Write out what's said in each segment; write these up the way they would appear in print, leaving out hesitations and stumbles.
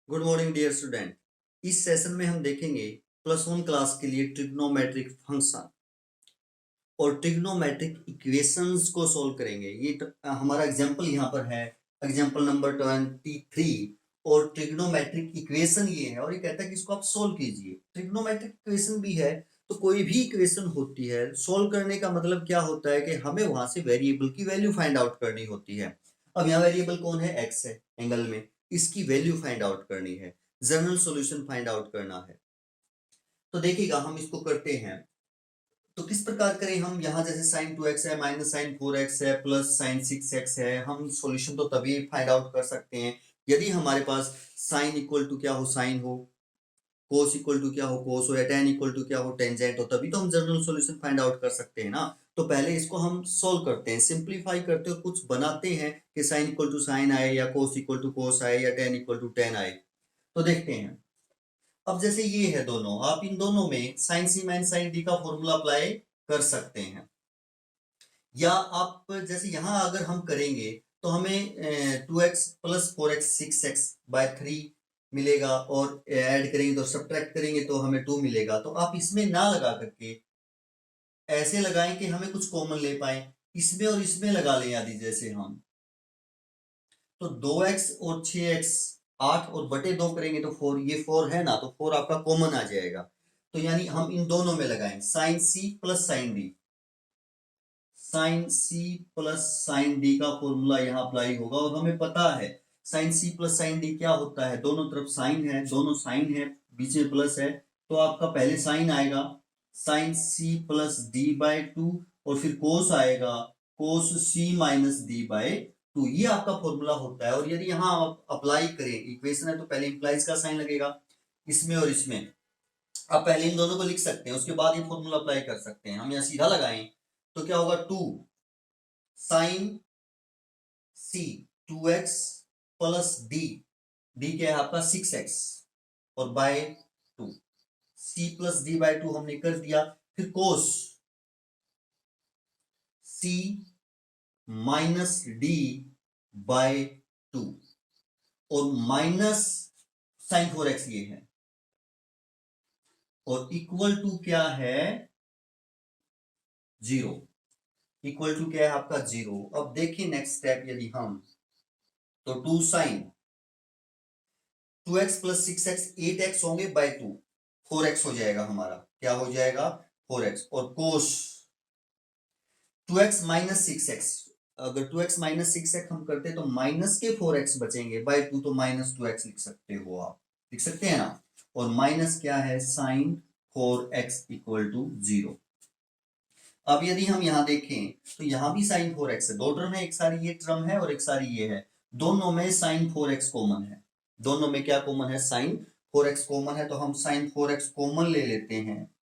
Good morning dear student. इस session में हम देखेंगे +1 क्लास के लिए ट्रिग्नोमेट्रिक फंक्शन और ट्रिग्नोमेट्रिक इक्वेशंस को सॉल्व करेंगे। ये हमारा एग्जांपल यहाँ पर है, एग्जांपल नंबर 23। और ट्रिग्नोमेट्रिक इक्वेशन ये है और ये कहता है कि इसको आप सोल्व कीजिए। ट्रिग्नोमेट्रिक इक्वेशन भी है तो कोई भी इक्वेशन होती है, सोल्व करने का मतलब क्या होता है कि हमें वहां से वेरिएबल की वैल्यू फाइंड आउट करनी होती है। अब यहाँ वेरिएबल कौन है? एक्स है एंगल में, इसकी वैल्यू फाइंड आउट करनी है, जनरल सॉल्यूशन फाइंड आउट करना है। तो देखिएगा हम इसको करते हैं। तो किस प्रकार करें हम? यहाँ जैसे साइन 2x है, माइनस साइन 4x है, प्लस साइन 6x है, हम सॉल्यूशन तो तभी फाइंड आउट कर सकते हैं यदि हमारे पास साइन इक्वल टू क्या हो? साइन हो, कोस इक्वल टू क्या हो? कोस हो, या tan इक्वल टू क्या हो? टेंजेंट हो, तभी तो हम जनरल सॉल्यूशन फाइंड आउट कर सकते हैं ना। तो पहले इसको हम सोल्व करते हैं, सिंप्लीफाई करते हैं, कुछ बनाते हैं कि साइन इक्वल टू साइन आए, या कोस इक्वल टू कोस आए, या tan इक्वल टू tan आए। तो देखते हैं। अब जैसे ये है दोनों, आप इन दोनों में साइन सी माइनस साइन डी का फॉर्मूला अप्लाई कर सकते हैं, या आप जैसे यहां अगर हम करेंगे तो हमें 2x प्लस 4x 6x/3 मिलेगा, और ऐड करेंगे तो सब्ट्रैक्ट करेंगे तो हमें 2 मिलेगा। तो आप इसमें ना लगा करके ऐसे लगाएं कि हमें कुछ कॉमन ले पाए, इसमें और इसमें लगा लें। यदि जैसे हम तो 2x और 6x 8 और बटे 2 करेंगे तो 4, ये 4 है ना, तो 4 आपका कॉमन आ जाएगा। तो यानी हम इन दोनों में लगाएं sine C plus sine D, sine C plus sine D का फॉर्मूला यहाँ अप्लाई होगा। और हमें पता है sine C plus sine D क्या होता है, दोनों तरफ साइन है, दोनों साइन है, बीच में प्लस है, तो आपका पहले साइन आएगा साइन सी प्लस d/2, और फिर कोस आएगा कोस सी माइनस d/2। ये आपका फॉर्मूला होता है। और यदि यहाँ आप अप्लाई करें, इक्वेशन है तो पहले इंप्लाइज का साइन लगेगा इसमें और इसमें। आप पहले इन दोनों को लिख सकते हैं, उसके बाद ये फॉर्मूला अप्लाई कर सकते हैं। हम यहाँ सीधा लगाएं तो क्या होगा? 2 साइन सी 2x प्लस डी, डी क्या है आपका? 6x, और बाय 2, c प्लस d/2 हमने कर दिया। फिर कोस c माइनस d/2, और माइनस साइन 4x ये है, और इक्वल टू क्या है? 0। इक्वल टू क्या है आपका? 0। अब देखिए नेक्स्ट स्टेप, यदि हम तो 2 sign 2x plus 6x 8x होंगे बाय 2, 4x हो जाएगा हमारा। क्या हो जाएगा? 4x। और कोस 2x माइनस 6x, अगर 2x माइनस 6x हम करते तो माइनस के 4x बचेंगे बाय 2, तो माइनस 2x लिख सकते हो, आप लिख सकते हैं ना। और माइनस क्या है? Sine 4x equal to 0। अब यदि हम यहां देखें तो यहां भी साइन 4x है, दो टर्म है, एक सारी ये टर्म है और एक सारी ये है, दोनों में साइन 4x कॉमन है। दोनों में क्या कॉमन है? साइन 4x कॉमन है। तो हम साइन 4x कॉमन ले लेते हैं,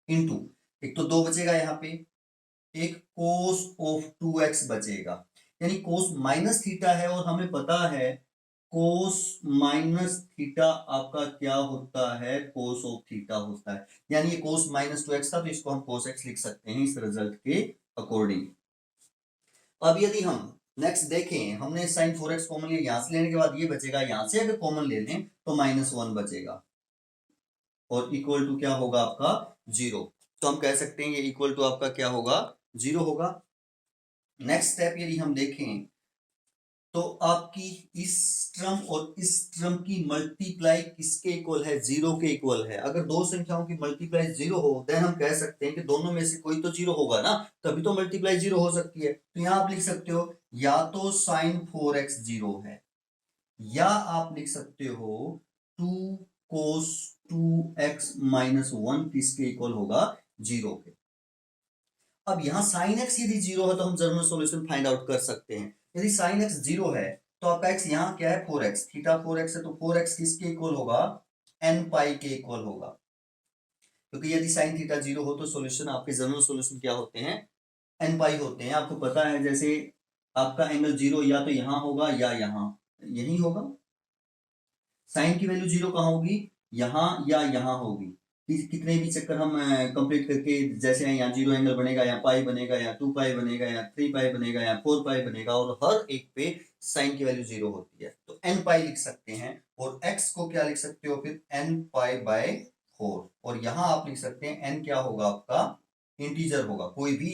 इनटू एक तो 2 बचेगा यहाँ पे, एक कोस ऑफ 2x बचेगा, यानी कोस माइनस थीटा है, और हमें पता है कोस माइनस थीटा आपका क्या होता है? कोस ऑफ थीटा होता है। यानी ये कोस माइनस 2x था, तो इसको हम कोस x लिख सकते हैं इस रिजल्ट के अकॉर्डिंग। अब यदि हम नेक्स्ट देखें, हमने साइन 4x कॉमन लिया, यहां से लेने के बाद ये बचेगा, यहां से अगर कॉमन ले लें तो -1 बचेगा, और इक्वल टू क्या होगा आपका? 0। तो हम कह सकते हैं ये इक्वल टू आपका क्या होगा? 0 होगा। नेक्स्ट स्टेप यदि हम देखें तो आपकी इस टर्म और इस टर्म की मल्टीप्लाई किसके इक्वल है? 0 के इक्वल है। अगर दो संख्याओं की मल्टीप्लाई 0 हो, देन हम कह सकते हैं कि दोनों में से कोई तो 0 होगा ना, तभी तो मल्टीप्लाई 0 हो सकती है। तो यहां आप लिख सकते हो या तो साइन 4x 0 है, या आप लिख सकते हो 2 कोस 2x माइनस 1 किसके इक्वल होगा? 0 के। अब यहाँ साइन x यदि 0 है तो हम जनरल सॉल्यूशन फाइंड आउट कर सकते हैं। यदि साइन x 0 है तो आपका x यहाँ क्या है? 4x, थीटा 4x है, तो 4x किसके इक्वल होगा? n पाई के इक्वल होगा। क्योंकि यदि साइन थीटा 0 हो तो सॉल्यूशन, आपके जनरल सॉल्यूशन क्या होते हैं? n पाई होते हैं। आपको पता है जैसे आपका एंगल 0 या तो यहाँ होगा या यहाँ, यही होगा। साइन की वैल्यू 0 कहाँ होगी? यहाँ या यहाँ होगी। कितने भी चक्कर हम कंप्लीट करके, जैसे यहाँ 0 एंगल बनेगा, या पाई बनेगा, या 2 पाई बनेगा, या 3 पाई बनेगा, या 4 पाई बनेगा, और हर एक पे साइन की वैल्यू 0 होती है, तो n पाई लिख सकते हैं। और x को क्या लिख सकते हो फिर, n पाई बाय 4। और यहाँ आप लिख सकते हैं n क्या होगा आपका, इंटीजर होगा, कोई भी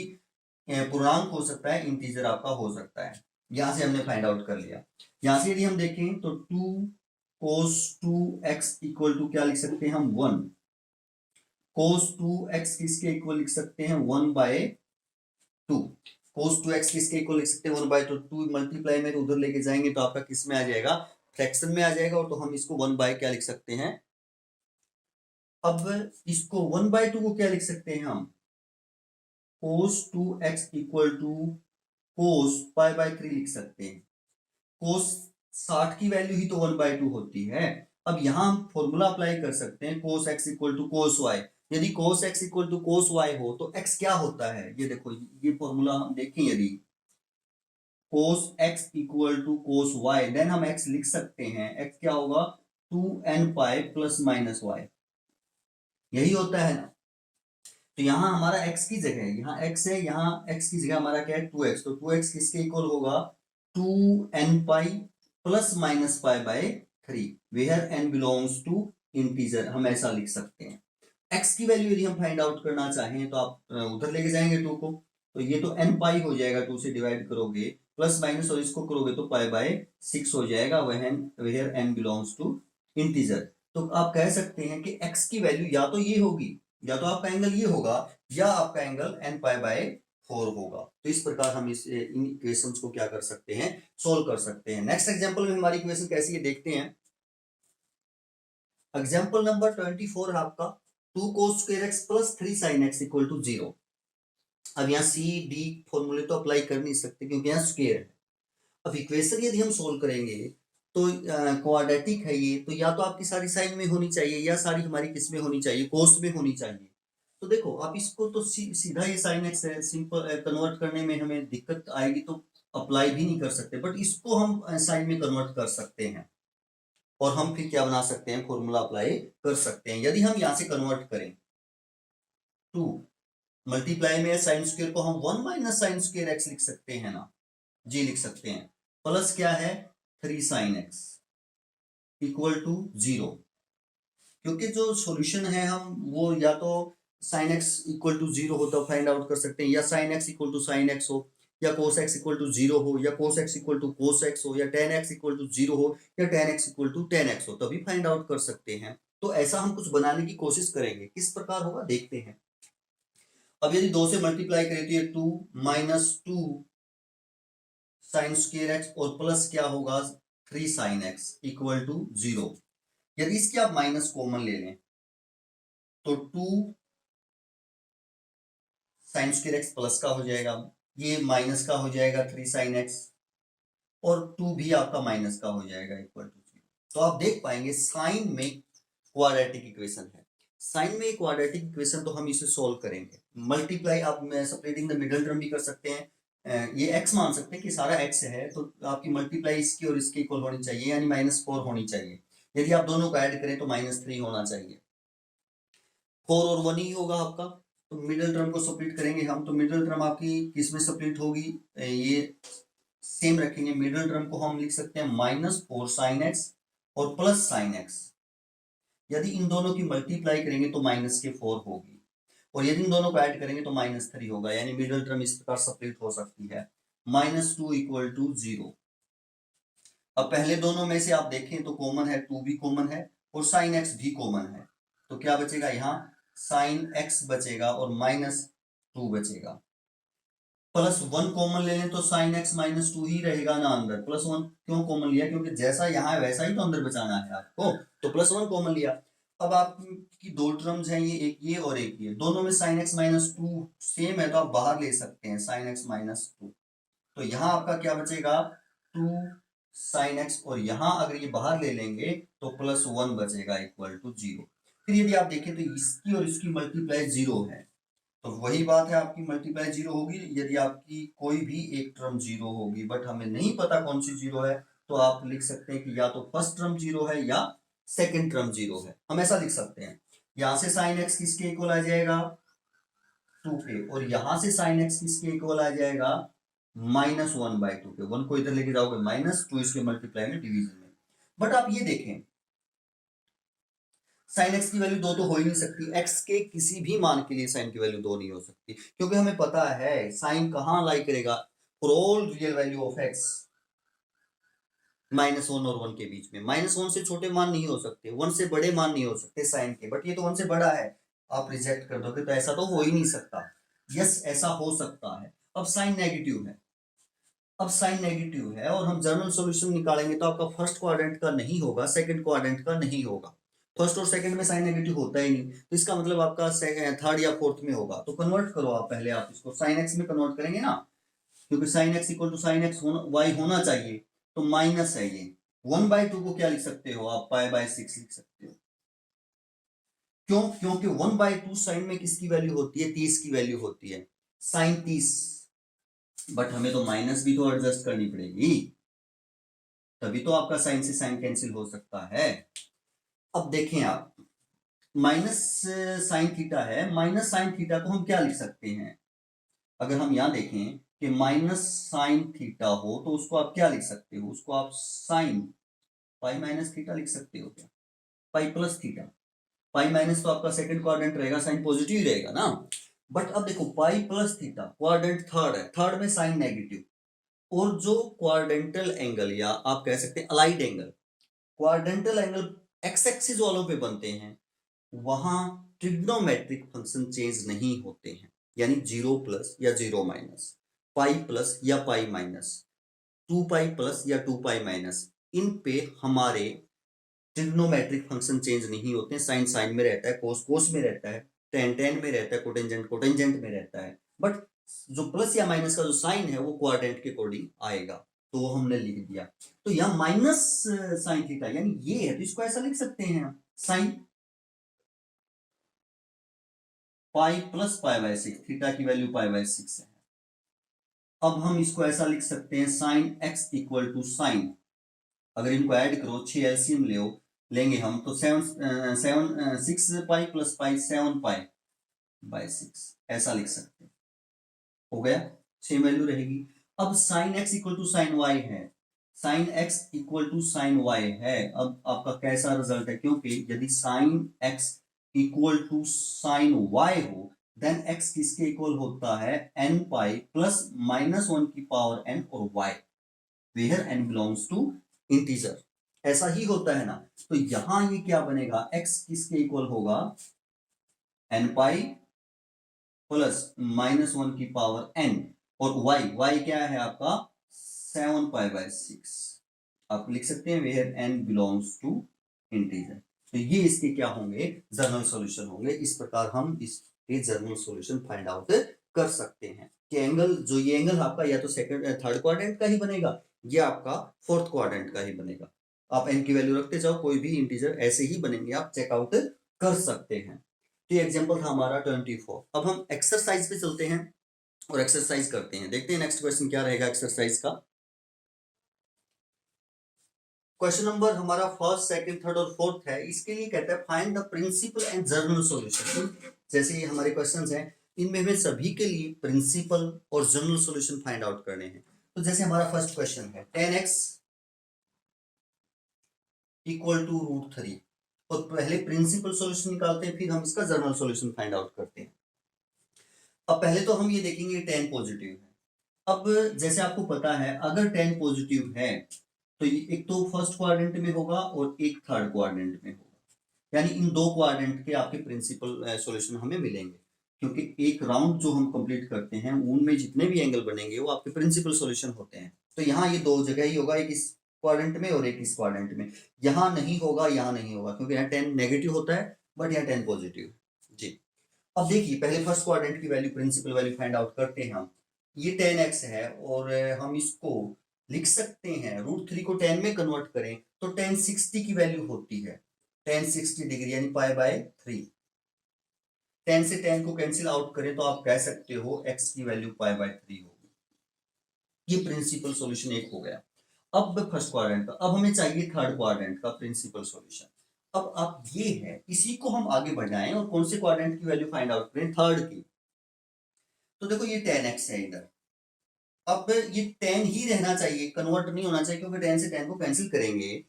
पूर्णांक हो सकता है, इंटीजर आपका हो सकता है। यहां से हमने फाइंड आउट कर लिया। यहां से यदि हम देखें तो 2 cos 2x इक्वल टू क्या लिख सकते हैं हम, 1। cos 2x किसके इक्वल लिख सकते हैं, 1/2। cos 2x किसके इक्वल लिख सकते हैं, 1/2। 2 मल्टीप्लाई में उधर लेके जाएंगे तो आपका किस में आ जाएगा, फ्रैक्शन में आ जाएगा, और तो हम इसको 1 बाय क्या लिख सकते हैं। अब इसको 1/2 को क्या लिख सकते हैं हम, cos 2x equal to cos π/3 लिख सकते हैं। cos 60 की वैल्यू ही तो 1/2 होती है। अब यहां हम फॉर्मूला अप्लाई कर सकते हैं, cos x equal to cos y। यदि cos x equal to cos y हो तो x क्या होता है, ये देखो, ये फॉर्मूला हम देखें, यदि cos x equal to cos y, then हम x लिख सकते हैं, x क्या होगा, 2n pi plus minus y, यही होता है ना। तो यहाँ हमारा x की जगह, यहाँ x है, यहाँ x की जगह हमारा क्या है, 2x। तो 2x किसके इक्वल होगा, 2n pi plus minus pi by 3, where n belongs to integer, हम ऐसा लिख सकते हैं। x की वैल्यू यदि हम फाइंड आउट करना चाहें तो आप उधर लेके जाएंगे 2 को, तो ये तो n पाई हो जाएगा, 2 से डिवाइड करोगे, प्लस माइनस और इसको करोगे तो पाई बाय 6 हो जाएगा, where n belongs to integer. तो आप कह सकते हैं कि x की वैल्यू या तो ये होगी, या तो आपका एंगल ये होगा, या आपका एंगल n पाई बाय 4 होगा। तो इस प्रकार हम इन इक्वेशंस को क्या कर सकते हैं, सोल्व कर सकते हैं। नेक्स्ट एग्जांपल में हमारी इक्वेशन कैसी है देखते हैं। एग्जांपल नंबर 24 है आपका, 2 cos square x प्लस 3 sin x इक्वल टू 0। अब यहाँ सी डी फॉर्मूले तो अप्लाई कर नहीं सकते क्योंकि यहाँ स्क्वायर है। अब इक्वेशन यदि हम सोल्व करेंगे तो क्वाड्रेटिक है ये, तो या तो आपकी सारी साइन में होनी चाहिए, या सारी हमारी किस में होनी चाहिए, कोस में होनी चाहिए। तो देखो आप इसको तो सीधा ये साइन एक्स है, सिंपल कन्वर्ट करने में हमें दिक्कत आएगी तो अप्लाई भी नहीं कर सकते, बट इसको हम साइन में कन्वर्ट कर सकते हैं, और हम फिर क्या बना सकते हैं, फॉर्मूला अप्लाई कर सकते हैं। यदि हम यहाँ से कन्वर्ट करें, 2 मल्टीप्लाई में साइन स्क्वायर को हम 1 माइनस साइन स्क्वायर एक्स लिख सकते हैं ना, जी लिख सकते हैं, प्लस क्या है 3 साइन एक्स इक्वल टू 0। क्योंकि जो सॉल्यूशन है हम वो या तो साइन एक्स इक्वल टू 0 हो तो फाइंड आउट कर सकते हैं, या sine x equal to sine X हो, या कोस एक्स इक्वल टू 0 हो, या cos X equal to cos X हो, या टेन एक्स इक्वल टू 0 हो, या tan X equal to tan X हो, तभी फाइंड आउट कर सकते हैं। तो ऐसा हम कुछ बनाने की कोशिश करेंगे, किस प्रकार होगा देखते हैं। अब यदि 2 से मल्टीप्लाई करें तो ये 2 माइनस 2 साइन स्क्वायर एक्स, और प्लस क्या होगा 3 साइन एक्स इक्वल टू 0। यदि इसके आप माइनस कॉमन ले लें तो 2 साइन स्क्वायर एक्स प्लस का हो जाएगा, ये माइनस का हो जाएगा 3 साइन एक्स, और 2 भी आपका माइनस का हो जाएगा इक्वल टू 0। तो आप देख पाएंगे साइन में क्वाड्रेटिक इक्वेशन है, साइन में क्वाड्रेटिक इक्वेशन, तो हम इसे सोल्व करेंगे। मल्टीप्लाई आप सेपरेटिंग द मिडिल टर्म भी कर सकते हैं, ये x मान सकते हैं कि सारा x है, तो आपकी मल्टीप्लाई इसकी और इसके इक्वल होनी चाहिए, यानी -4 होनी चाहिए। यदि आप दोनों को ऐड करें तो -3 होना चाहिए, 4 और 1 ही होगा आपका। तो मिडिल टर्म को सप्लीट करेंगे हम, तो मिडिल टर्म आपकी किस में सप्लीट होगी, ये सेम रखेंगे। मिडिल टर्म को हम लिख सकते हैं -4 साइन एक्स और प्लस साइन एक्स। यदि इन दोनों की मल्टीप्लाई करेंगे तो -4 होगी, और यदि इन दोनों को ऐड करेंगे तो -3 होगा, यानी मिडिल टर्म इस प्रकार सप्लीट हो सकती है, -2 इक्वल टू 0। अब पहले दोनों में से आप देखें तो कॉमन है, 2 भी कॉमन है और साइन एक्स भी कॉमन है, तो क्या बचेगा, यहाँ साइन एक्स बचेगा और -2 बचेगा। प्लस 1 कॉमन ले लें तो साइन एक्स -2 ही रहेगा ना अंदर। +1 क्यों कॉमन लिया, क्योंकि जैसा यहाँ है वैसा ही तो अंदर बचाना है आपको, तो +1 कॉमन लिया। अब आपकी दो टर्म्स हैं, ये एक ये और एक ये, दोनों में साइन एक्स -2 सेम है तो आप बाहर ले सकते हैं साइन एक्स -2। तो यहाँ आपका क्या बचेगा 2 साइन एक्स, और यहाँ अगर ये बाहर ले लेंगे तो +1 बचेगा इक्वल टू 0। फिर यदि आप देखें तो इसकी और इसकी मल्टीप्लाई 0 है, तो वही बात है, आपकी मल्टीप्लाई 0 होगी यदि आपकी कोई भी एक टर्म 0 होगी, बट हमें नहीं पता कौन सी 0 है, तो आप लिख सकते हैं कि या तो फर्स्ट टर्म 0 है या सेकंड टर्म 0 है, हम ऐसा लिख सकते हैं। यहां से साइन एक्स किसके इक्वल आ जाएगा 2 के, और यहां से साइन एक्स किसके इक्वल आ जाएगा -1/2 के। 1 को इधर लेके जाओगे -2 इसके मल्टीप्लाई में डिवीजन में। बट आप ये देखें साइन एक्स की वैल्यू 2 तो हो ही नहीं सकती, एक्स के किसी भी मान के लिए साइन की वैल्यू 2 नहीं हो सकती, क्योंकि हमें पता है साइन कहां लाई करेगा for all real value of x -1 और 1 के बीच में। -1 से छोटे मान नहीं हो सकते, 1 से बड़े मान नहीं हो सकते साइन के, बट ये तो 1 से बड़ा है, आप रिजेक्ट कर दोगे तो ऐसा तो हो ही नहीं सकता। यस ऐसा हो सकता है। अब साइन नेगेटिव है, अब साइन नेगेटिव है और हम जनरल सॉल्यूशन निकालेंगे तो आपका फर्स्ट क्वाड्रेंट का नहीं होगा, सेकंड क्वाड्रेंट का नहीं होगा। फर्स्ट और सेकंड में साइन नेगेटिव होता ही नहीं, तो इसका मतलब आपका थर्ड या फोर्थ में होगा। तो कन्वर्ट करो आप, पहले आप इसको साइन एक्स में कन्वर्ट करेंगे ना, क्योंकि sine x equal to sine X Y होना चाहिए, तो माइनस है ये 1/2 को क्या लिख सकते हो आप π/6 लिख सकते हो। क्यों? क्योंकि 1/2 साइन में किसकी वैल्यू होती है 30 की वैल्यू होती है, साइन 30, बट हमें तो माइनस भी तो एडजस्ट करनी पड़ेगी, तभी तो आपका साइन से साइन कैंसिल हो सकता है। अब देखें आप माइनस साइन थीटा है, माइनस साइन थीटा को हम क्या लिख सकते हैं, अगर हम यहां देखें कि माइनस साइन थीटा हो तो उसको आप क्या लिख सकते हो, उसको आप साइन पाई माइनस थीटा लिख सकते हो क्या, pi plus theta. Pi minus तो आपका सेकंड क्वाड्रेंट रहेगा, साइन पॉजिटिव ही रहेगा ना। बट अब देखो pi plus theta quadrant third है, थर्ड में साइन नेगेटिव, और जो क्वाड्रेंटल एंगल या आप कह सकते हैं allied angle, quadrantal angle x axis वालों पे बनते हैं, वहां ट्रिग्नोमेट्रिक फंक्शन चेंज नहीं होते हैं, यानी 0 प्लस या 0 माइनस, पाई प्लस या पाई माइनस, 2 पाई प्लस या 2 पाई माइनस, इन पे हमारे ट्रिग्नोमेट्रिक फंक्शन चेंज नहीं होते हैं। साइन साइन में रहता है, कोस कोस में रहता है, टेन टेन में रहता है, कोटेंजेंट कोटेंजेंट में रहता है, बट जो प्लस या माइनस का जो साइन है वो क्वाड्रेंट के अकॉर्डिंग आएगा, तो वो हमने लिख दिया। तो यहाँ माइनस साइन थीटा यानी ये है, तो इसको ऐसा लिख सकते हैं साइन पाई प्लस π/6, थीटा की वैल्यू π/6 है। अब हम इसको ऐसा लिख सकते हैं sine x equal to sine, अगर इनको ऐड करो 6 एलसीएम ले लेंगे हम तो 6 पाई प्लस पाई 7 पाई/6 ऐसा लिख सकते हैं, हो गया, सेम वैल्यू रहेगी। अब sine x equal to sine y है, sine x equal to sine y है, अब आपका कैसा रिजल्ट है, क्योंकि यदि sine x equal to sine y हो देन एक्स किसके इक्वल होता है n पाई प्लस -1 की पावर n और y, where n belongs to integer, ऐसा ही होता है ना। तो यहां ये क्या बनेगा, x किसके इक्वल होगा n पाई प्लस -1 की पावर n, और y क्या है आपका 7 π/6, आप लिख सकते हैं where n belongs to integer. तो ये इसके क्या होंगे जनरल सॉल्यूशन होंगे। इस प्रकार हम इसके जनरल सॉल्यूशन फाइंड आउट कर सकते हैं कि एंगल, जो ये एंगल आपका या तो सेकंड थर्ड क्वाड्रेंट का ही बनेगा या आपका फोर्थ क्वाड्रेंट का ही बनेगा। आप n की वैल्यू रखते जाओ, कोई भी इंटीजर ऐसे ही बनेंगे, आप चेकआउट कर सकते हैं। तो एग्जाम्पल था हमारा 24। अब हम एक्सरसाइज पे चलते हैं और एक्सरसाइज करते हैं, देखते हैं नेक्स्ट क्वेश्चन क्या रहेगा एक्सरसाइज का। क्वेश्चन नंबर हमारा फर्स्ट सेकंड थर्ड और फोर्थ है, इसके लिए कहता है find the principal and general solution. जैसे ये हमारे क्वेश्चंस हैं, इनमें हमें सभी के लिए प्रिंसिपल और जनरल सॉल्यूशन फाइंड आउट करने हैं। तो जैसे हमारा फर्स्ट क्वेश्चन है 10x इक्वल टू √3, और पहले प्रिंसिपल सॉल्यूशन निकालते हैं, फिर हम इसका जनरल सॉल्यूशन फाइंड आउट करते हैं। अब पहले तो हम ये देखेंगे 10 पॉजिटिव है। अब जैसे आपको पता है अगर 10 पॉजिटिव है तो एक तो फर्स्ट क्वाड्रेंट में होगा और एक थर्ड क्वाड्रेंट में होगा, यानी इन दो क्वाड्रेंट के आपके प्रिंसिपल सॉल्यूशन हमें मिलेंगे, क्योंकि एक राउंड जो हम कंप्लीट करते हैं उनमें जितने भी एंगल बनेंगे वो आपके प्रिंसिपल सॉल्यूशन होते हैं। तो यहाँ ये दो जगह ही होगा, एक इस क्वाड्रेंट में और एक इस क्वाड्रेंट में, यहाँ नहीं होगा, यहाँ नहीं होगा, क्योंकि यहाँ 10 नेगेटिव होता है बट यहाँ 10 पॉजिटिव जी। अब देखिए पहले फर्स्ट क्वाड्रेंट की value, principal value find out करते हैं हम। ये 10x है और हम इसको लिख सकते हैं √3 को 10 में कन्वर्ट करें तो 1060 की वैल्यू होती है, 1060 डिग्री यानी π/3। 10 से 10 को कैंसिल आउट करें तो आप कह सकते हो x की वैल्यू π/3 होगी। ये प्रिंसिपल सॉल्यूशन एक हो गया। अब फर्स्ट क्वाड्रेंट का, अब हमें चाहिए थर्ड क्वाड्रेंट का प्रिंसिपल सॉल्यूशन। अब आप ये है, इसी को हम आगे बढ़ाएं और कौन से क्वाड्रेंट की वैल्यू फाइंड आउट करें, थर्ड की। तो देखो ये tan x है इधर, अब ये tan ही रहना चाहिए, कन्वर्ट नहीं होना चाहिए, क्योंकि tan से tan को कैंसिल करेंगे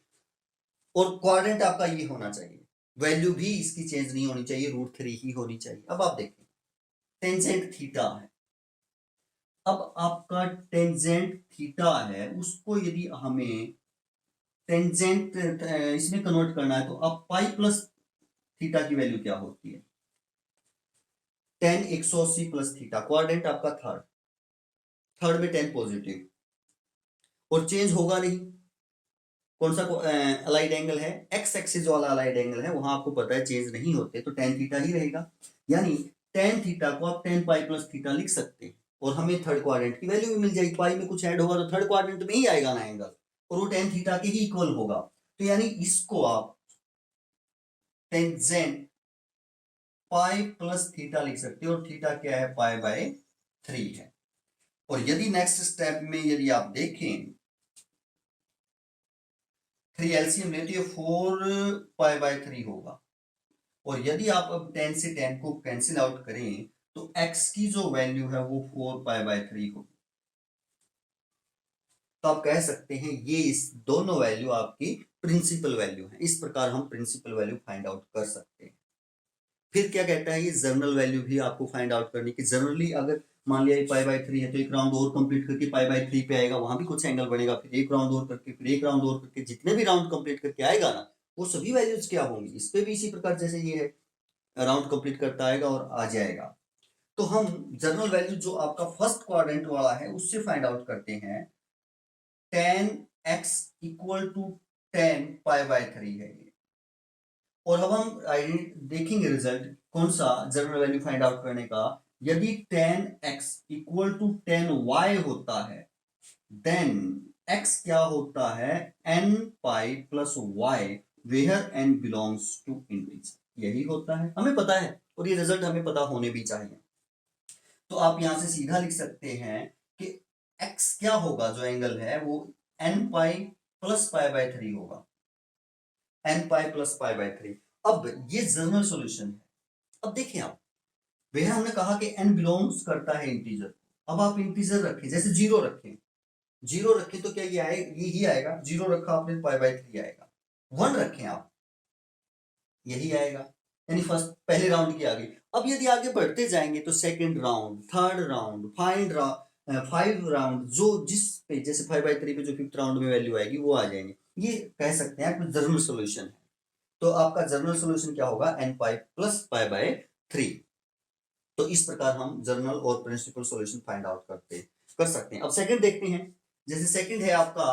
और क्वाड्रेंट आपका ये होना चाहिए, वैल्यू भी इसकी चेंज नहीं होनी चाहिए, √3 ही होनी चाहिए। अब आप देखें टेंजेंट थीटा है, अब आपका टेंजेंट थीटा है, उसको यदि हमें टेंजेंट इसमें कन्वर्ट करना है, तो अब पाई प्लस थीटा की वैल्यू क्या होती है, tan 180 प्लस थीटा, क्वाड्रेंट आपका थर्ड, थर्ड में tan पॉजिटिव और चेंज होगा नहीं। कौन सा अलाइड एंगल है, एक्स एक्सिस वाला अलाइड एंगल है, वहां आपको पता है चेंज नहीं होते, तो tan थीटा ही रहेगा। यानी tan थीटा को आप tan पाई प्लस थीटा लिख सकते हैं और हमें थर्ड क्वाड्रेंट की वैल्यू भी मिल जाएगी। पाई में कुछ ऐड होगा तो थर्ड क्वाड्रेंट में ही आएगा ना एंगल, और वो tan थीटा के ही इक्वल होगा। तो यानी इसको आप टेंजेंट पाई प्लस थीटा लिख सकते हो, और थीटा क्या है, π/3 है। और यदि नेक्स्ट स्टेप में यदि आप देखें 3 एलसीएम लेते हो 4π/3 होगा, और यदि आप अब 10 से 10 को कैंसिल आउट करें तो x की जो वैल्यू है वो 4π/3 होगी। तो आप कह सकते हैं ये इस दोनों वैल्यू आपकी प्रिंसिपल वैल्यू है। इस प्रकार हम प्रिंसिपल वैल्यू फाइंड आउट कर सकते हैं। फिर क्या कहता है, ये जर्नल वैल्यू भी आपको फाइंड आउट करनी कि जनरली अगर मान लिया π/3 है तो एक राउंड और कंप्लीट करके π/3 पे आएगा, वहां भी कुछ एंगल बनेगा, फिर एक राउंड और करके, फिर एक राउंड और करके, जितने भी राउंड कंप्लीट करके आएगा ना, वो सभी वैल्यूज क्या होंगी, इस पे भी इसी प्रकार जैसे ये है राउंड कंप्लीट करता आएगा और आ जाएगा। तो हम जनरल वैल्यू जो आपका फर्स्ट क्वाड्रेंट वाला है उससे फाइंड आउट करते हैं, tan x equal to tan π/3 है ये। और अब हम देखेंगे रिजल्ट कौन सा जनरल वैल्यू फाइंड आउट करने का। यदि tan x equal to tan y होता है, देन x क्या होता है, n pi plus y, where n belongs to integer, यही होता है, हमें पता है, और ये रिजल्ट हमें पता होने भी चाहिए। तो आप यहां से सीधा लिख सकते हैं कि x क्या होगा, जो एंगल है वो n पाई प्लस π/3 होगा, n पाई प्लस π/3। अब ये जनरल सॉल्यूशन है। अब देखिए आप, वह हमने कहा कि n बिलोंग्स करता है इंटीजर, अब आप इंटीजर रखें, जैसे जीरो रखें, जीरो रखें तो क्या ये आए, ये ही आएगा, जीरो रखा आपने π/3 आएगा। 1 रखें आप, यही आएगा, यानी फर्स्ट पहले राउंड की आ गई। अब यदि आगे बढ़ते जाएंगे तो second round, third round, 5 round, जो जिस पे जैसे 5/3 पे जो फिफ्थ राउंड में वैल्यू आएगी वो आ जाएंगे। ये कह सकते हैं आप जनरल सॉल्यूशन है। तो आपका जनरल सॉल्यूशन क्या होगा, n पाई प्लस π/3। तो इस प्रकार हम जनरल और प्रिंसिपल सॉल्यूशन फाइंड आउट कर सकते हैं। अब सेकंड देखते हैं, जैसे सेकंड है आपका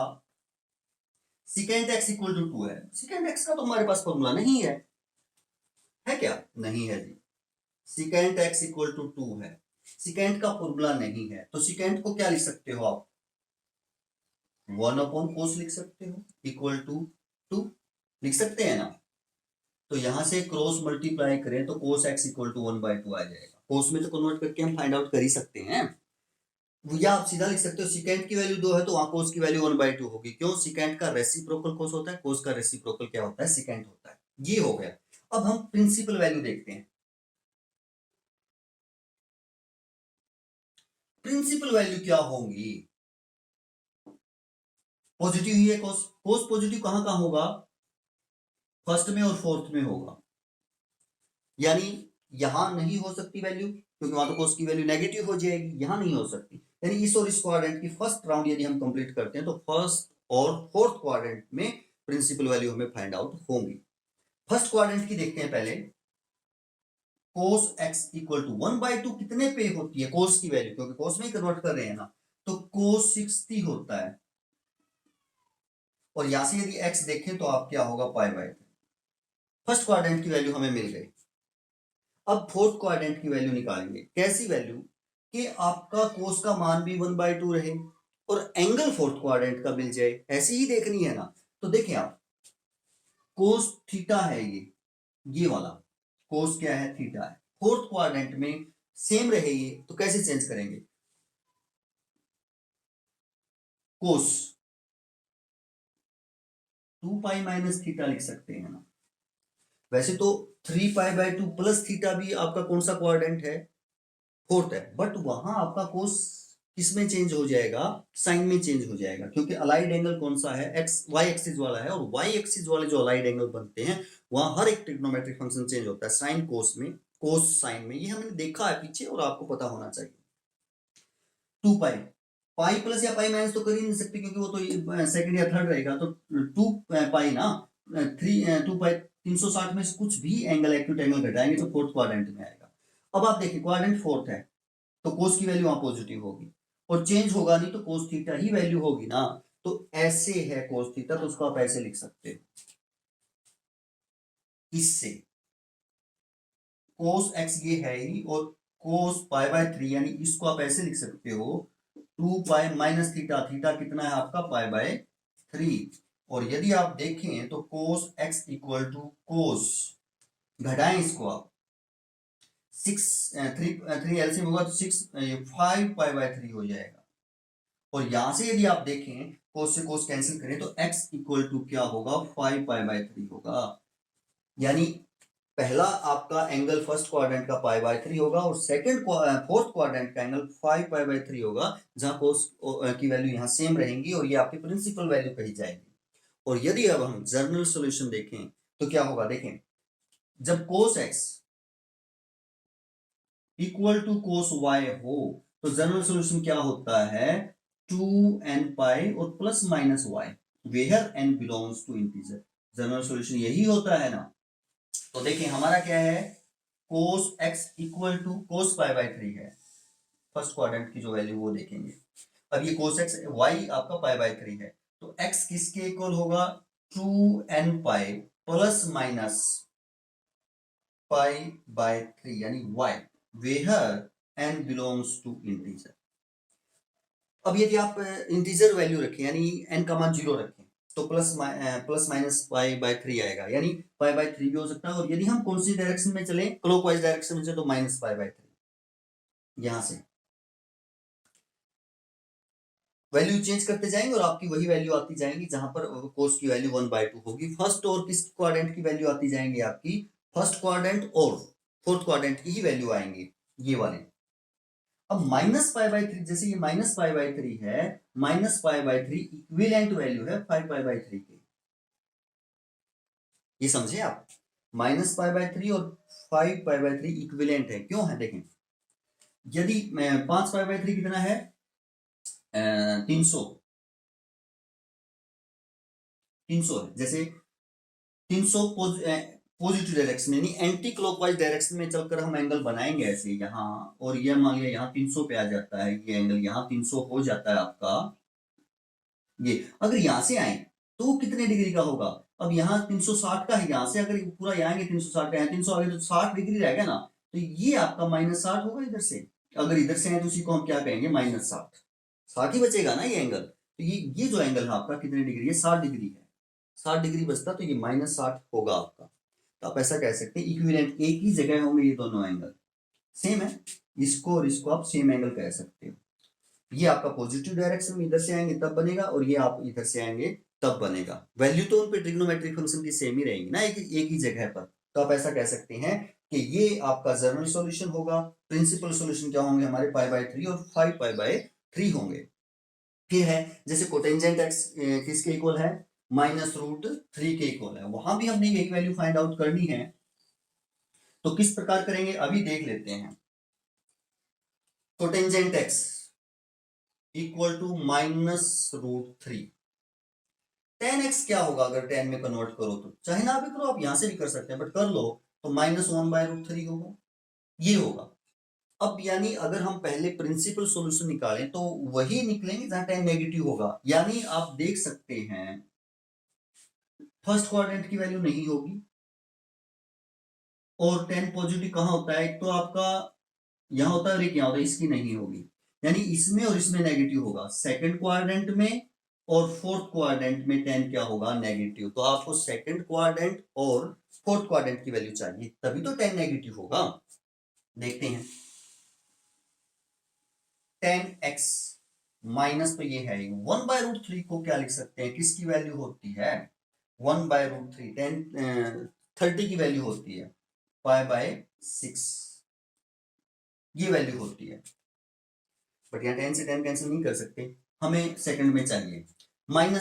secant x इक्वल टू 2 है। secant x का तो हमारे पास फॉर्मूला नहीं है क्या, नहीं है जी। secant x इक्वल टू 2 है, secant का फॉर्मूला नहीं है, तो secant को क्या लिख सकते हो आप, 1/cos लिख सकते हो, इक्वल टू 2 लिख सकते हैं ना। तो यहां से क्रॉस मल्टीप्लाई करें तो cos x इक्वल टू 1/2 आ जाएगा। cos में तो कन्वर्ट करके हम फाइंड आउट कर ही सकते हैं, या आप सीधा लिख सकते हो secant की वैल्यू 2 है तो वहां cos की वैल्यू 1/2 होगी। क्यों, secant का रेसिप्रोकल cos होता है, cos का रेसिप्रोकल क्या होता है, secant होता है। ये हो गया। अब हम प्रिंसिपल वैल्यू देखते हैं। प्रिंसिपल वैल्यू क्या होंगी, पॉजिटिव ही है cos, cos पॉजिटिव कहां कहां होगा, फर्स्ट में और फोर्थ में होगा, यानी यहां नहीं हो सकती वैल्यू, क्योंकि वहां तो cos की वैल्यू नेगेटिव हो जाएगी, यहां नहीं हो सकती। यानी इस और इस क्वाड्रेंट की फर्स्ट राउंड यदि हम कंप्लीट करते हैं तो फर्स्ट और फोर्थ क्वाड्रेंट में प्रिंसिपल वैल्यू हमें फाइंड आउट होंगी। फर्स्ट क्वाड्रेंट की देखते हैं पहले, cos x इक्वल टू 1/2 कितने पे होती है cos की वैल्यू, क्योंकि cos में ही कन्वर्ट कर रहे हैं ना, तो cos 60 होता है। और यहां से यदि x देखें तो आप क्या होगा, π/3। फर्स्ट क्वाड्रेंट की वैल्यू हमें मिल गई। अब फोर्थ क्वाड्रेंट की वैल्यू निकालेंगे, कैसी वैल्यू कि आपका cos का मान भी 1/2 रहे और एंगल फोर्थ क्वाड्रेंट का मिल जाए, ऐसी ही देखनी है ना। तो देखें आप, cos थीटा है ये वाला cos क्या है, थीटा है, फोर्थ क्वाड्रेंट में सेम रहे ये, तो कैसे चेंज करेंगे, cos 2 पाई माइनस थीटा लिख सकते हैं ना। वैसे तो 3π/2 प्लस थीटा भी आपका कौन सा क्वाड्रेंट है, फोर्थ है, बट वहां आपका कोस किसमें चेंज हो जाएगा, साइन में चेंज हो जाएगा, क्योंकि अलाइड एंगल कौन सा है, एक्स वाई एक्सिस वाला है, और वाई एक्सिस वाले जो अलाइड एंगल बनते हैं वहां हर एक ट्रिग्नोमेट्रिक फंक्शन चेंज होता है, साइन कोस में, कोस साइन में, ये हमने देखा है पीछे और आपको पता होना चाहिए। 2π, पाई प्लस या पाई माइनस तो कर ही नहीं सकते क्योंकि वो तो सेकंड या थर्ड रहेगा, तो 2π ना, 2π 360 में से कुछ भी एंगल एक्यूट एंगल घटाएंगे तो फोर्थ क्वाड्रेंट में आएगा। अब आप देखिए क्वाड्रेंट फोर्थ है तो कोस की वैल्यू वहां पॉजिटिव होगी, और चेंज होगा नहीं तो कोस थीटा ही वैल्यू होगी ना, तो ऐसे है कोस थीटा, तो उसको आप ऐसे लिख सकते हो, इससे कोस एक्स ये है ही, और कोस π/3 यानी इसको आप ऐसे लिख सकते हो 2π माइनस थीटा, थीटा कितना है आपका π/3, और यदि आप देखें तो कोस एक्स इक्वल टू कोस, घटाएं इसको आप, 3 एलसीएम होगा तो 5π/3 हो जाएगा, और यहां से यदि आप देखें कोस से कोस कैंसिल करें तो x इक्वल टू क्या होगा, 5π/3 होगा, यानी पहला आपका एंगल फर्स्ट क्वाड्रेंट का π/3 होगा और सेकंड फोर्थ क्वाड्रेंट का एंगल 5π/3 होगा, जहां कोस की वैल्यू यहां सेम रहेंगी और ये आपकी प्रिंसिपल वैल्यू कही जाएगी। और यदि अब हम जनरल सॉल्यूशन देखें तो क्या होगा, देखें जब cos X equal to cos Y हो तो जनरल सॉल्यूशन क्या होता है, 2n और plus minus Y, where n belongs to integer, general solution यही होता है ना। तो देखिए हमारा क्या है, cos x equal to cos π/3 है, फर्स्ट क्वाड्रेंट की जो वैल्यू वो देखेंगे। अब ये कोस x y आपका π/3 है, तो x किसके इक्वल होगा, 2n प्लस माइनस π/3 यानी y, where n belongs to integer. अब यदि आप इंटीजर वैल्यू रखें यानी n का मान 0 रखें तो प्लस माइनस π/3 आएगा, यानी π/3 भी हो सकता है, और यदि हम कौन सी डायरेक्शन में चले, क्लॉकवाइज डायरेक्शन में चले तो माइनस π/3, यहां से वैल्यू चेंज करते जाएंगे और आपकी वही वैल्यू आती जाएंगी जहां पर कोस की वैल्यू 1/2 होगी। फर्स्ट और किस क्वाड्रेंट की वैल्यू आती जाएंगी, आपकी फर्स्ट क्वाड्रेंट और फोर्थ क्वाड्रेंट की ही वैल्यू आएंगी, ये वाले। अब -π/3, जैसे ये -π/3 है, -π/3 इक्विवेलेंट वैल्यू है 5π/3 की, ये समझे आप, -π/3 और 5π/3 इक्विवेलेंट है, क्यों है देखें, यदि 5π/3 कितना है, 300 है, जैसे 300 पॉजिटिव डायरेक्शन यानी एंटी क्लॉकवाइज डायरेक्शन में चलकर हम एंगल बनाएंगे ऐसे यहाँ, और ये मान लिया यहाँ 300 पे आ जाता है, ये एंगल यहाँ 300 हो जाता है आपका, ये अगर यहाँ से आए तो कितने डिग्री का होगा, अब यहाँ 360 का है, यहाँ से अगर पूरा यहाँ आएंगे 360 का, यहाँ 300 आगे तो 60 डिग्री रहेगा ना, तो ये आपका -60 होगा इधर से, अगर इधर से आए तो उसी को हम क्या कहेंगे, -60, 60 ही बचेगा ना ये एंगल, तो ये जो एंगल है आपका कितने डिग्री है, 60 डिग्री है, 60 डिग्री बचता तो ये -60 होगा आपका, तो आप ऐसा कह सकते हैं इक्विवेलेंट एक ही जगह होंगे ये दोनों एंगल, सेम है, इसको और इसको आप सेम एंगल कह सकते हो, ये आपका पॉजिटिव डायरेक्शन में इधर से आएंगे तब बनेगा, और ये आप इधर से आएंगे तब बनेगा, वैल्यू तो उन पे ट्रिग्नोमेट्रिक फंक्शन की सेम ही रहेंगी ना, एक ही जगह पर, तो आप ऐसा कह सकते हैं कि ये आपका जनरल सॉल्यूशन होगा, प्रिंसिपल सॉल्यूशन क्या होंगे हमारे π/3 और 5π/3 होंगे। फिर है जैसे कोटेंजेंट एक्स किसके इक्वल है, -√3 के इक्वल है, वहां भी हमने यही वैल्यू फाइंड आउट करनी है, तो किस प्रकार करेंगे अभी देख लेते हैं। Cotangent X equal to -√3, tan x क्या होगा अगर tan में कन्वर्ट करो, तो चाहे ना भी करो आप यहां से भी कर सकते हैं, बट कर लो तो -1/√3 होगा, ये होगा। अब यानी अगर हम पहले प्रिंसिपल सॉल्यूशन निकालें तो वही निकलेंगे जहां tan नेगेटिव होगा, यानी आप देख सकते हैं फर्स्ट क्वाड्रेंट की वैल्यू नहीं होगी, और tan पॉजिटिव कहां होता है, एक तो आपका यहां होता है और एक यहां होता है, इसकी नहीं होगी, यानी इसमें और इसमें नेगेटिव होगा, सेकंड क्वाड्रेंट में और फोर्थ क्वाड्रेंट में tan क्या होगा, नेगेटिव, तो आपको सेकंड क्वाड्रेंट और फोर्थ क्वाड्रेंट की वैल्यू चाहिए तभी तो tan नेगेटिव होगा। देखते हैं tan x माइनस, तो ये है 1/√3 को क्या लिख सकते हैं, किसकी वैल्यू होती है, 1/√3, tan 30 की वैल्यू होती है π/6, ये वैल्यू होती है। बट यहाँ 10 से 10 कैंसिल नहीं कर सकते, हमें सेकंड में चाहिए। -tan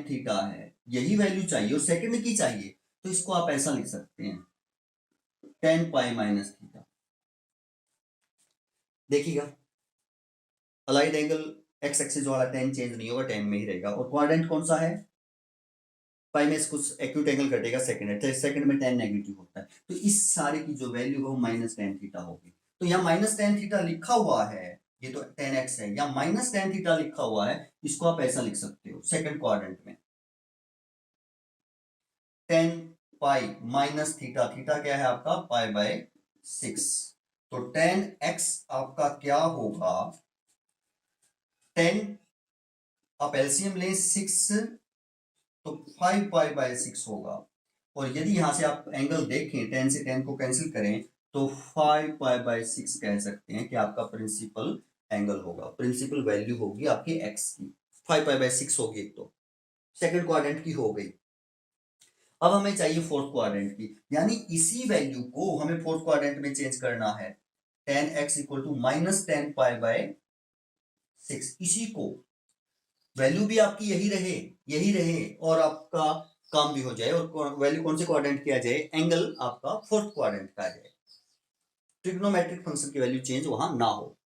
थीटा है, यही वैल्यू चाहिए और सेकंड की चाहिए, तो इसको आप ऐसा लिख सकते हैं tan π-θ। देखिएगा अलाइड एंगल एक्स एक्सिस वाला tan चेंज नहीं होगा, tan में ही रहेगा। और क्वाड्रेंट कौन सा है, पाई में कुछ एक्यूट एंगल कटेगा, सेकंड है, सेकंड में tan नेगेटिव होता है, तो इस सारे की जो वैल्यू हो -tan थीटा होगी। तो यहाँ -tan थीटा लिखा हुआ है, ये तो tan x है, या -tan थीटा लिखा हुआ है, इसको आप ऐसा लिख सकते हो सेकंड क्वाड्रेंट में tan π -θ, थीटा क्या है आपका π/6, तो tan x आपका क्या होगा, 10 आप एलसीएम लें 6 तो 5π/6 होगा। और यदि यहां से आप एंगल देखें 10 से 10 को कैंसिल करें तो 5π/6 कह सकते हैं कि आपका प्रिंसिपल एंगल होगा, प्रिंसिपल वैल्यू होगी आपकी x की 5π/6 होगी। एक तो सेकंड क्वाड्रेंट की हो गई। अब हमें चाहिए फोर्थ क्वाड्रेंट की, यानी इसी वैल्यू को हमें फोर्थ क्वाड्रेंट में चेंज करना है। tan x equal to -tan π/6, इसी को वैल्यू भी आपकी यही रहे और आपका काम भी हो जाए, और वैल्यू कौन से क्वाड्रेंट की आ जाए, एंगल आपका फोर्थ क्वाड्रेंट का आ जाए, ट्रिग्नोमेट्रिक फंक्शन की वैल्यू चेंज वहां ना हो।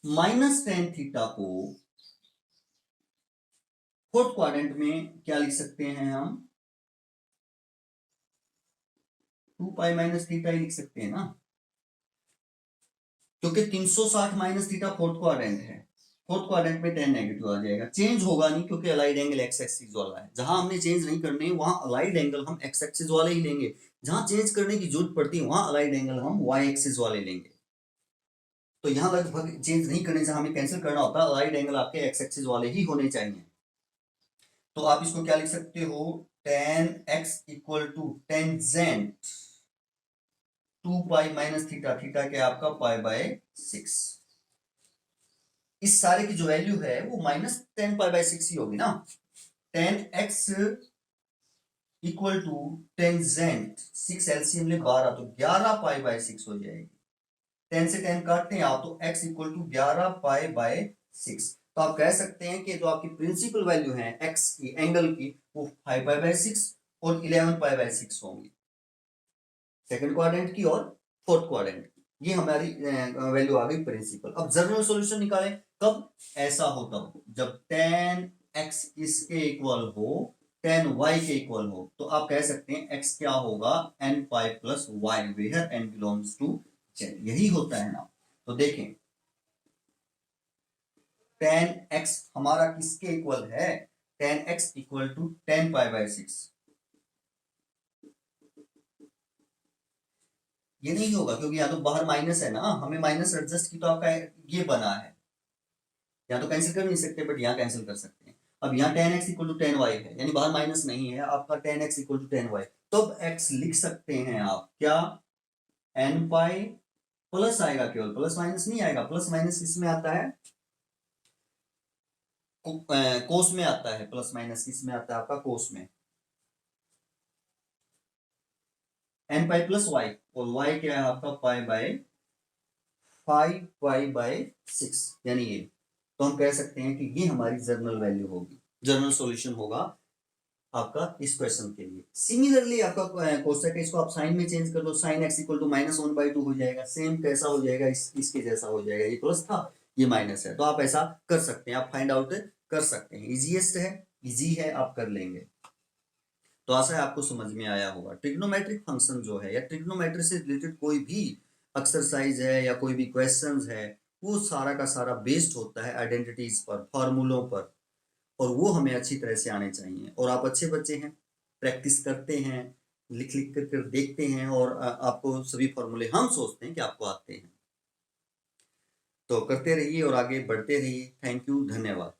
-tan थीटा को फोर्थ क्वाड्रेंट में क्या लिख सकते हैं हम, 2π -θ ही लिख सकते हैं ना, क्योंकि 360 -θ फोर्थ क्वाड्रेंट है, फोर्थ क्वाड्रेंट में tan नेगेटिव आ जाएगा, चेंज होगा नहीं क्योंकि अलाइड एंगल एक्स एक्सिस वाला है। जहां हमने चेंज नहीं करने वहां अलाइड एंगल हम एक्स एक्सिस वाले ही लेंगे, जहां चेंज करने की जरूरत पड़ती है वहां अलाइड एंगल हम वाई एक्सिस वाले लेंगे। तो यहां लगभग चेंज नहीं करने से हमें कैंसिल करना होता है, अलाइड एंगल आपके एक्स एक्सिस वाले ही होने चाहिए। तो आप इसको क्या लिख सकते हो, tan x equal to tangent 2π -θ, theta क्या आपका π/6। इस सारे की जो वैल्यू है वो -tan π/6 ही होगी ना। tan x equal to tangent 6 LCM ले 12 तो 11π/6 हो जाएगी। 10 से 10 काटते हैं आप तो x इक्वल टू 11π/6, तो आप कह सकते हैं कि जो आपकी प्रिंसिपल वैल्यू है x की एंगल की वो 5π/6 और 11π/6 होंगी, सेकंड क्वाड्रेंट की और फोर्थ क्वाड्रेंट की। ये हमारी वैल्यू आ गई प्रिंसिपल। अब जनरल सॉल्यूशन निकालें, कब ऐसा होता हो, जब tan x इसके इक्वल हो, tan y के इक्वल हो, तो आप कह सकते हैं x क्या होगा nπ + y, where n belongs to z, यही होता है ना। तो देखें tan x हमारा किसके इक्वल है, tan x equal to tan π/6, ये नहीं होगा क्योंकि यहाँ तो बाहर माइनस है ना, हमें माइनस एडजस्ट की तो आपका ये बना है, यहाँ तो कैंसिल कर नहीं सकते बट यहाँ कैंसिल कर सकते हैं। अब यहाँ tan x equal to tan y है, यानी बाहर माइनस नहीं है, आपका tan x equal to tan y, तो अब x लिख सकते हैं आप क्या, nπ प्लस आएगा, केवल प्लस माइनस नहीं आएगा, प्लस माइनस किसमें आता है, कोस में आता है, प्लस माइनस किसमें आता है आपका कोस में, nπ + y, और y क्या है आपका π/5π/6, यानी ये, तो हम कह सकते हैं कि ये हमारी जर्नल वैल्यू होगी, जर्नल सॉल्यूशन होगा आपका इस क्वेश्चन के लिए। सिमिलरली आपका कोसेक है, इसको आप साइन में चेंज कर दो, sin x इक्वल टू -1/2 हो जाएगा, सेम कैसा हो जाएगा, इसके जैसा हो जाएगा, ये प्लस था ये माइनस है, तो आप ऐसा कर सकते हैं, आप फाइंड आउट कर सकते हैं, इजीएस्ट है, इजी है, आप कर लेंगे। तो आशा है आपको समझ में आया होगा। ट्रिग्नोमेट्रिक फंक्शन जो है या ट्रिग्नोमेट्री से रिलेटेड कोई भी एक्सरसाइज है या कोई भी क्वेश्चंस है, वो सारा का सारा बेस्ड होता है आइडेंटिटीज पर, फॉर्मूलों पर, और वो हमें अच्छी तरह से आने चाहिए। और आप अच्छे बच्चे हैं, प्रैक्टिस करते हैं, लिख लिख कर देखते हैं, और आपको सभी फॉर्मूले हम सोचते हैं कि आपको आते हैं, तो करते रहिए और आगे बढ़ते रहिए। थैंक यू, धन्यवाद।